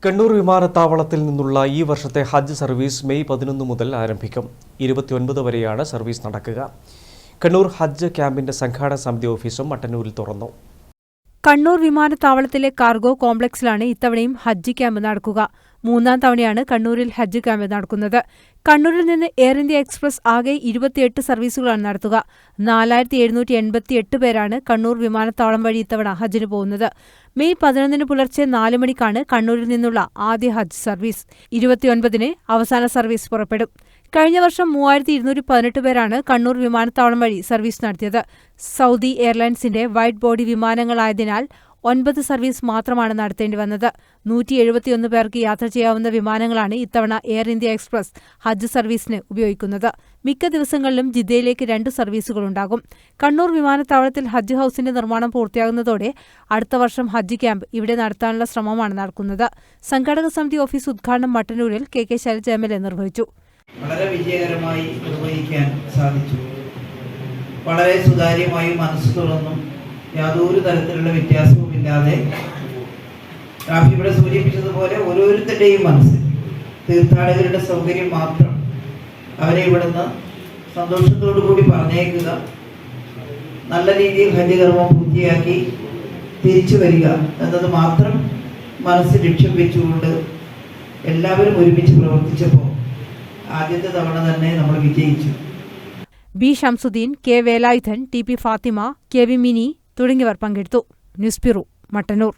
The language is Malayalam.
കണ്ണൂർ വിമാനത്താവളത്തിൽ നിന്നുള്ള ഈ വർഷത്തെ ഹജ്ജ് സർവീസ് മെയ് 11 മുതൽ ആരംഭിക്കും. 29 വരെയാണ് സർവീസ് നടക്കുക. കണ്ണൂർ ഹജ്ജ് ക്യാമ്പിന്റെ സംഘാടക സമിതി ഓഫീസും മട്ടന്നൂരിൽ തുറന്നു. കണ്ണൂർ വിമാനത്താവളത്തിലെ കാർഗോ കോംപ്ലക്സിലാണ് ഇത്തവണയും ഹജ്ജ് ക്യാമ്പ് നടക്കുക. 3ാം തവണയാണ് കണ്ണൂരിൽ ഹജ്ജ് ക്യാമ്പ് നടക്കുന്നത്. കണ്ണൂരിൽ നിന്ന് എയർ ഇന്ത്യ എക്സ്പ്രസ് ആകെ 28 സർവീസുകളാണ് നടത്തുക. 4788 പേരാണ് കണ്ണൂർ വിമാനത്താവളം വഴി ഇത്തവണ ഹജ്ജിന് പോകുന്നത്. മെയ് 11 പുലർച്ചെ 4 മണിക്കാണ് കണ്ണൂരിൽ നിന്നുള്ള ആദ്യ ഹജ്ജ് സർവീസ്. 29 അവസാന സർവീസ് പുറപ്പെടും. കഴിഞ്ഞ വർഷം 3218 പേരാണ് കണ്ണൂർ വിമാനത്താവളം വഴി സർവീസ് നടത്തിയത്. സൗദി എയർലൈൻസിന്റെ വൈഡ് ബോഡി വിമാനങ്ങളായതിനാൽ 9 സർവീസ് മാത്രമാണ് നടത്തേണ്ടി വന്നത്. 171 പേർക്ക് യാത്ര ചെയ്യാവുന്ന വിമാനങ്ങളാണ് ഇത്തവണ എയർ ഇന്ത്യ എക്സ്പ്രസ് ഹജ്ജ് സർവീസിന് ഉപയോഗിക്കുന്നത്. മിക്ക ദിവസങ്ങളിലും ജിദ്ദയിലേക്ക് 2 സർവീസുകളുണ്ടാകും. കണ്ണൂർ വിമാനത്താവളത്തിൽ ഹജ്ജ് ഹൌസിന്റെ നിർമ്മാണം പൂർത്തിയാകുന്നതോടെ അടുത്ത വർഷം ഹജ്ജ് ക്യാമ്പ് ഇവിടെ നടത്താനുള്ള ശ്രമമാണ് നടക്കുന്നത്. സംഘാടക സമിതി ഓഫീസ് ഉദ്ഘാടനം മട്ടന്നൂരിൽ കെ ശൈലജ MLA നിർവഹിച്ചു. വളരെ വിജയകരമായി നിർവഹിക്കാൻ സാധിച്ചു. വളരെ സുതാര്യമായി മനസ്സ് തുറന്നും യാതൊരു തരത്തിലുള്ള വ്യത്യാസവുമില്ലാതെ റാഫി ഇവിടെ സൂചിപ്പിച്ചതുപോലെ ഓരോരുത്തരുടെയും മനസ്സിൽ തീർത്ഥാടകരുടെ സൗകര്യം മാത്രം അവരെ ഇവിടുന്ന് സന്തോഷത്തോടു കൂടി പറഞ്ഞേക്കുക, നല്ല രീതിയിൽ ഹജ്ജ് കർമ്മം പൂർത്തിയാക്കി തിരിച്ചു വരിക എന്നത് മാത്രം മനസ്സിൽ ലക്ഷ്യം വെച്ചുകൊണ്ട് എല്ലാവരും ഒരുമിച്ച് പ്രവർത്തിച്ചപ്പോൾ ആദ്യത്തെ തവണ തന്നെ നമ്മൾ വിജയിച്ചു. B Shamsuddin, K Velayudhan, T P Fathima, K V Mini തുടങ്ങിയവർ പങ്കെടുത്തു. News bureau, Mattannur.